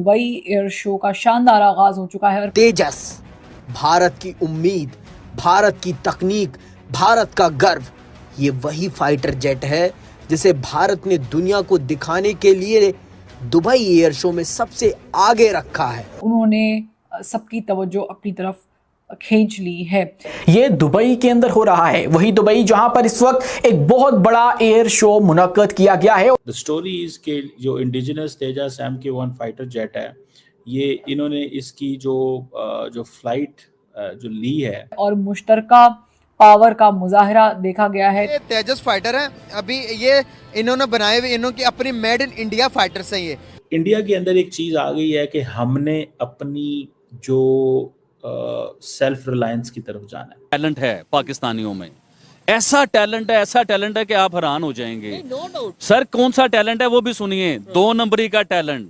Dubai air show का शानदार आगाज हो चुका है। तेजस, भारत की उम्मीद, भारत की तकनीक, भारत का गर्व, ये वही फाइटर जेट है जिसे भारत ने दुनिया को दिखाने के लिए दुबई एयर शो में सबसे आगे रखा है। उन्होंने सबकी तवज्जो अपनी तरफ खींच ली है। ये दुबई के अंदर हो रहा है, वही दुबई जहां पर इस वक्त एक बहुत बड़ा एयर शो मुनक्कद किया गया है। द स्टोरी इज के जो इंडिजिनस तेजस MK1 फाइटर जेट है, ये इन्होंने इसकी जो फ्लाइट जो ली है और मुश्तरका पावर का मुजाहरा देखा गया है। ये तेजस फाइटर है, अभी ये इन्होंने बनाए हुए, इन्होंने अपनी मेड इन इंडिया फाइटर्स हैं। ये इंडिया के अंदर एक चीज आ गई है कि हमने अपनी जो सेल्फ रिलायंस की तरफ जाना है। टैलेंट है पाकिस्तानियों में, ऐसा टैलेंट है कि आप हैरान हो जाएंगे। सर कौन सा टैलेंट है वो भी सुनिए, 2 नंबरी का टैलेंट,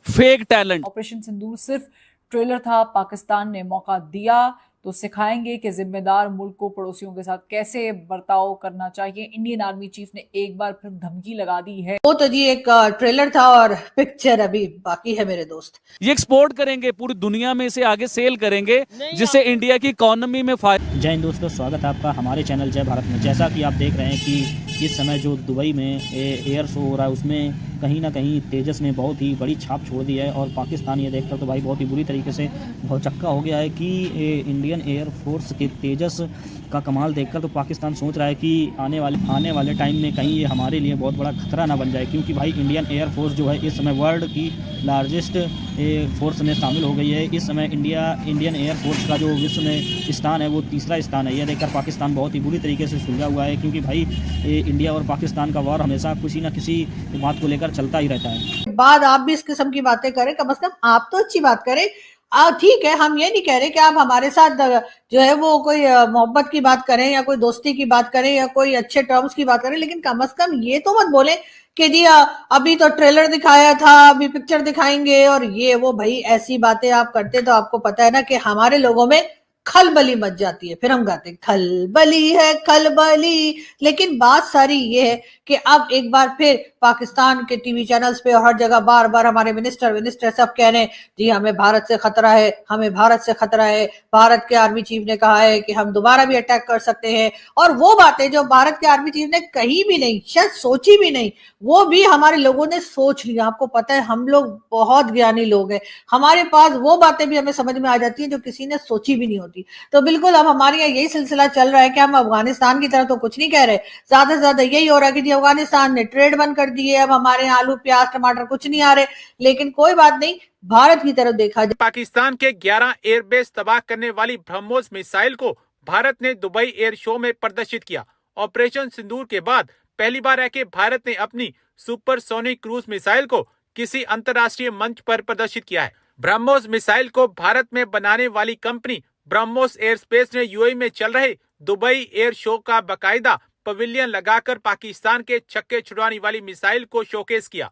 फेक टैलेंट। ऑपरेशन सिंदूर सिर्फ ट्रेलर था, पाकिस्तान ने मौका दिया तो सिखाएंगे कि जिम्मेदार मुल्क को पड़ोसियों के साथ कैसे बर्ताव करना चाहिए। इंडियन आर्मी चीफ ने एक बार फिर धमकी लगा दी है। वो तो जी एक ट्रेलर था और पिक्चर अभी बाकी है मेरे दोस्त। ये एक्सपोर्ट करेंगे, पूरी दुनिया में इसे आगे सेल करेंगे, जिससे इंडिया की इकोनॉमी में फायदा। जय हिंद दोस्तों, स्वागत है आपका हमारे चैनल जय भारत में। जैसा कि आप देख रहे हैं कि इस समय जो दुबई में एयर शो हो रहा है उसमें कहीं ना कहीं तेजस ने बहुत ही बड़ी छाप छोड़ दी है और पाकिस्तान ये देखकर तो भाई बहुत ही बुरी तरीके से भौचक्का हो गया है कि इंडियन एयर फोर्स के तेजस का कमाल देखकर तो पाकिस्तान सोच रहा है कि आने वाले टाइम में कहीं ये हमारे लिए बहुत बड़ा खतरा ना बन जाए, क्योंकि भाई इंडियन एयर फोर्स जो है इस समय वर्ल्ड की लार्जेस्ट फोर्स में शामिल हो गई है। इस समय इंडियन एयर फोर्स का जो विश्व में स्थान है वो 3रा स्थान है। यह देखकर पाकिस्तान बहुत ही बुरी तरीके से सुलझा हुआ है, क्योंकि भाई इंडिया और पाकिस्तान का वॉर हमेशा किसी न किसी बात को लेकर चलता ही रहता है। बाद आप भी इस किस्म की बातें करें, कम से कम आप तो अच्छी बात करें। ठीक है, हम ये नहीं कह रहे कि आप हमारे साथ जो है वो कोई मोहब्बत की बात करें या कोई दोस्ती की बात करें या कोई अच्छे टर्म्स की बात करें, लेकिन कम से कम ये तो मत बोले कि जी अभी तो ट्रेलर दिखाया था, अभी पिक्चर दिखाएंगे और ये वो। भाई ऐसी बातें आप करते तो आपको पता है ना कि हमारे लोगों में खलबली मच जाती है, फिर हम गाते हैं खलबली है खलबली। लेकिन बात सारी ये है कि अब एक बार फिर पाकिस्तान के टीवी चैनल्स पे और हर जगह बार बार हमारे मिनिस्टर सब कह रहे हैं जी हमें भारत से खतरा है, हमें भारत से खतरा है। भारत के आर्मी चीफ ने कहा है कि हम दोबारा भी अटैक कर सकते हैं, और वो बातें जो भारत के आर्मी चीफ ने कही भी नहीं, शायद सोची भी नहीं, वो भी हमारे लोगों ने सोच लिया। आपको पता है हम लोग बहुत ज्ञानी लोग हैं, हमारे पास वो बातें भी हमें समझ में आ जाती है जो किसी ने सोची भी नहीं होती। तो बिल्कुल अब हमारे यहाँ यही सिलसिला चल रहा है कि हम अफगानिस्तान की तरह तो कुछ नहीं कह रहे, ज्यादा से ज्यादा यही हो रहा है कि जी अफगानिस्तान ने ट्रेड बंद कर दिए, अब हमारे यहाँ आलू प्याज टमाटर कुछ नहीं आ रहे। लेकिन कोई बात नहीं, भारत की तरफ देखा जाए, पाकिस्तान के 11 एयरबेस तबाह करने वाली ब्रह्मोस मिसाइल को भारत ने दुबई एयर शो में प्रदर्शित किया। ऑपरेशन सिंदूर के बाद पहली बार है कि भारत ने अपनी सुपरसोनिक क्रूज मिसाइल को किसी अंतर्राष्ट्रीय मंच पर प्रदर्शित किया है। ब्रह्मोस मिसाइल को भारत में बनाने वाली कंपनी ब्रह्मोस एयरस्पेस ने यूएई में चल रहे दुबई एयर शो का बाकायदा पवेलियन लगाकर पाकिस्तान के छक्के छुड़ाने वाली मिसाइल को शोकेस किया।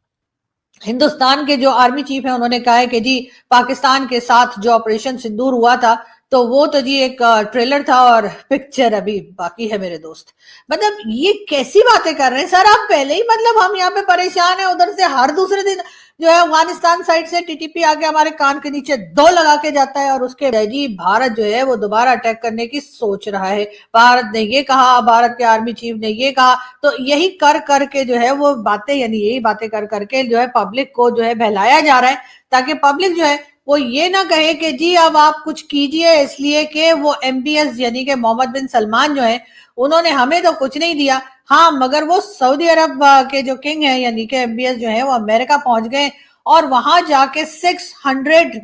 हिंदुस्तान के जो आर्मी चीफ है उन्होंने कहा है कि जी पाकिस्तान के साथ जो ऑपरेशन सिंदूर हुआ था तो वो तो जी एक ट्रेलर था और पिक्चर अभी बाकी है मेरे दोस्त। मतलब ये कैसी बातें कर रहे हैं सर आप पहले ही, मतलब हम यहाँ पे परेशान है, उधर से हर दूसरे दिन जो है अफगानिस्तान साइड से टीटीपी आके हमारे कान के नीचे 2 लगा के जाता है, और उसके जी भारत जो है वो दोबारा अटैक करने की सोच रहा है। भारत ने ये कहा, भारत के आर्मी चीफ ने ये कहा, तो यही कर करके जो है वो बातें, यानी यही बातें कर करके जो है पब्लिक को जो है बहलाया जा रहा है, ताकि पब्लिक जो है वो ये ना कहे कि जी अब आप कुछ कीजिए, इसलिए कि वो MBS यानी कि मोहम्मद बिन सलमान जो है उन्होंने हमें तो कुछ नहीं दिया, हाँ मगर वो सऊदी अरब के जो किंग है यानी कि MBS जो है वो अमेरिका पहुंच गए और वहां जाके $600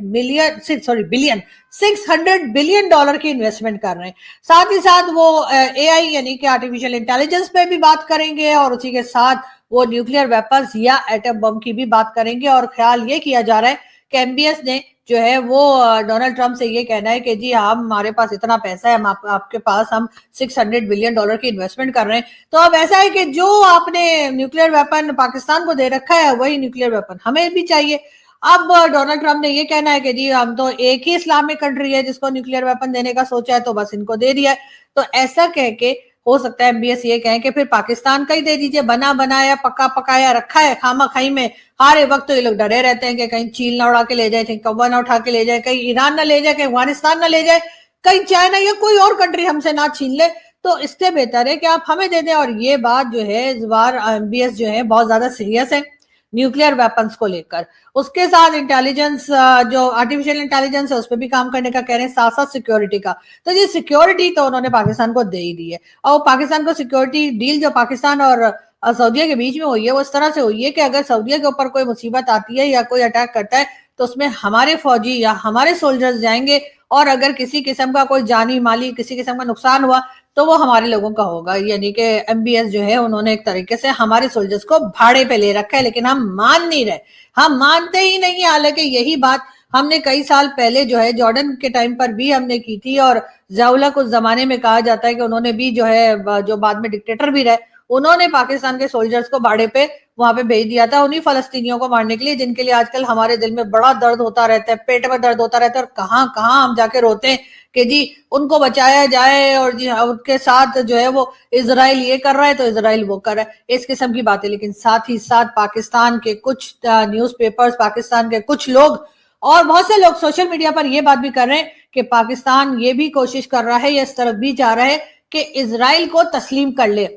बिलियन डॉलर की इन्वेस्टमेंट कर रहे हैं। साथ ही साथ वो AI यानी कि आर्टिफिशियल इंटेलिजेंस पे भी बात करेंगे और उसी के साथ वो न्यूक्लियर वेपन्स या एटम बम की भी बात करेंगे। और ख्याल ये किया जा रहा है कि MBS ने जो है वो डोनाल्ड ट्रंप से ये कहना है कि जी हम हमारे पास इतना पैसा है, हम आपके पास हम $600 बिलियन की इन्वेस्टमेंट कर रहे हैं। तो अब ऐसा है कि जो आपने न्यूक्लियर वेपन पाकिस्तान को दे रखा है वही न्यूक्लियर वेपन हमें भी चाहिए। अब डोनाल्ड ट्रंप ने ये कहना है कि जी हम तो एक ही इस्लामिक कंट्री है जिसको न्यूक्लियर वेपन देने का सोचा है, तो बस इनको दे दिया है। तो ऐसा कह के हो सकता है MBS ये कहें कि फिर पाकिस्तान का ही दे दीजिए, बना बनाया पका पकाया रखा है खामा खाई में, हर एक वक्त तो ये लोग डरे रहते हैं कि कहीं चीन ना उड़ा के ले जाए, कहीं कौवा ना उठा के ले जाए, कहीं ईरान ना ले जाए, कहीं अफगानिस्तान ना ले जाए, कहीं चाइना या कोई और कंट्री हमसे ना छीन ले। तो इससे बेहतर है कि आप हमें दे दें। और ये बात जो है इस बार MBS जो है बहुत ज्यादा सीरियस है न्यूक्लियर वेपन्स को लेकर। उसके साथ इंटेलिजेंस, जो आर्टिफिशियल इंटेलिजेंस है, उस पर भी काम करने का कह रहे हैं, साथ साथ सिक्योरिटी का। तो ये सिक्योरिटी तो उन्होंने पाकिस्तान को दे ही दी है। और पाकिस्तान को सिक्योरिटी डील जो पाकिस्तान और सऊदीया के बीच में हुई है वो इस तरह से हुई है कि अगर सऊदीया के ऊपर कोई मुसीबत आती है या कोई अटैक करता है तो उसमें हमारे फौजी या हमारे सोल्जर्स जाएंगे, और अगर किसी किस्म का कोई जानी माली किसी किस्म का नुकसान हुआ तो वो हमारे लोगों का होगा। यानी कि MBS जो है उन्होंने एक तरीके से हमारे सोल्जर्स को भाड़े पे ले रखा है, लेकिन हम मान नहीं रहे, हम मानते ही नहीं। हालांकि यही बात हमने कई साल पहले जो है जॉर्डन के टाइम पर भी हमने की थी, और ज़ियाउल्लाह उस जमाने में कहा जाता है कि उन्होंने भी जो है, जो बाद में डिक्टेटर भी रहे, उन्होंने पाकिस्तान के सोल्जर्स को भाड़े पे वहां पे भेज दिया था उन्हीं फलस्तीनियों को मारने के लिए, जिनके लिए आजकल हमारे दिल में बड़ा दर्द होता रहता है, पेट में दर्द होता रहता है, और कहां कहां हम जाके रोते हैं कि जी उनको बचाया जाए, और जी उनके साथ जो है वो इजराइल ये कर रहा है तो इजराइल वो कर रहा है, इस किस्म की बातें। लेकिन साथ ही साथ पाकिस्तान के कुछ न्यूज़पेपर्स, पाकिस्तान के कुछ लोग और बहुत से लोग सोशल मीडिया पर ये बात भी कर रहे हैं कि पाकिस्तान ये भी कोशिश कर रहा है या इस तरफ भी जा रहा है कि इजराइल को तस्लीम कर ले।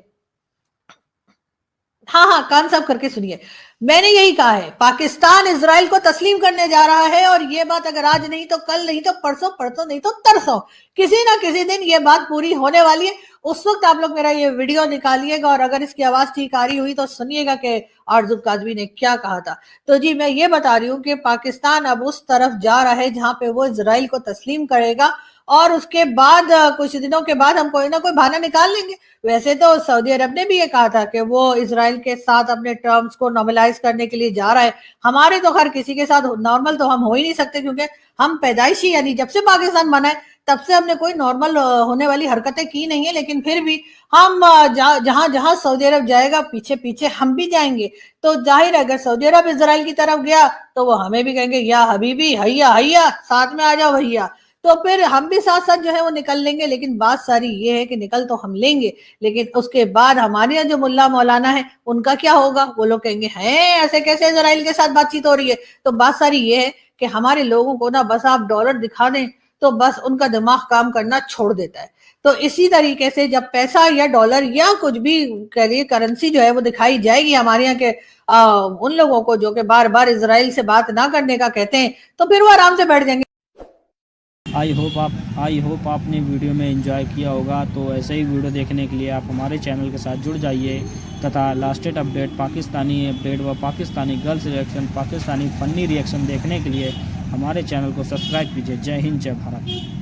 हाँ, कान साफ करके सुनिए, मैंने यही कहा है, पाकिस्तान इजराइल को तस्लीम करने जा रहा है। और ये बात अगर आज नहीं तो कल, नहीं तो परसों, परसों नहीं तो तरसों, किसी ना किसी दिन ये बात पूरी होने वाली है। उस वक्त आप लोग मेरा ये वीडियो निकालिएगा, और अगर इसकी आवाज ठीक आ रही हुई तो सुनिएगा कि आरज़ू काज़मी ने क्या कहा था। तो जी मैं ये बता रही हूँ कि पाकिस्तान अब उस तरफ जा रहा है जहां पे वो इजराइल को तस्लीम करेगा, और उसके बाद कुछ दिनों के बाद हम कोई ना कोई बहाना निकाल लेंगे। वैसे तो सऊदी अरब ने भी ये कहा था कि वो इजराइल के साथ अपने टर्म्स को नॉर्मलाइज करने के लिए जा रहा है। हमारे तो खैर किसी के साथ नॉर्मल तो हम हो ही नहीं सकते, क्योंकि हम पैदाइशी यानी जब से पाकिस्तान बना है तब से हमने कोई नॉर्मल होने वाली हरकतें की नहीं है। लेकिन फिर भी हम जहां जहां सऊदी अरब जाएगा पीछे पीछे हम भी जाएंगे। तो जाहिर है अगर सऊदी अरब इजराइल की तरफ गया तो वो हमें भी कहेंगे या हबीबी हैया हैया, साथ में आ जाओ भैया, तो फिर हम भी साथ साथ जो है वो निकल लेंगे। लेकिन बात सारी ये है कि निकल तो हम लेंगे, लेकिन उसके बाद हमारे यहाँ जो मुल्ला मौलाना है उनका क्या होगा? वो लोग कहेंगे हैं ऐसे कैसे इजराइल के साथ बातचीत हो रही है। तो बात सारी ये है कि हमारे लोगों को ना बस आप डॉलर दिखा दें तो बस उनका दिमाग काम करना छोड़ देता है। तो इसी तरीके से जब पैसा या डॉलर या कुछ भी करिए करेंसी जो है वो दिखाई जाएगी हमारे यहाँ के उन लोगों को जो कि बार बार इजराइल से बात ना करने का कहते हैं, तो फिर वो आराम से बैठ जाएंगे। आई होप आपने वीडियो में एंजॉय किया होगा। तो ऐसे ही वीडियो देखने के लिए आप हमारे चैनल के साथ जुड़ जाइए तथा लास्टेड अपडेट, पाकिस्तानी अपडेट व Pakistani girls reaction, Pakistani funny reaction देखने के लिए हमारे चैनल को सब्सक्राइब कीजिए। जय हिंद, जय भारत।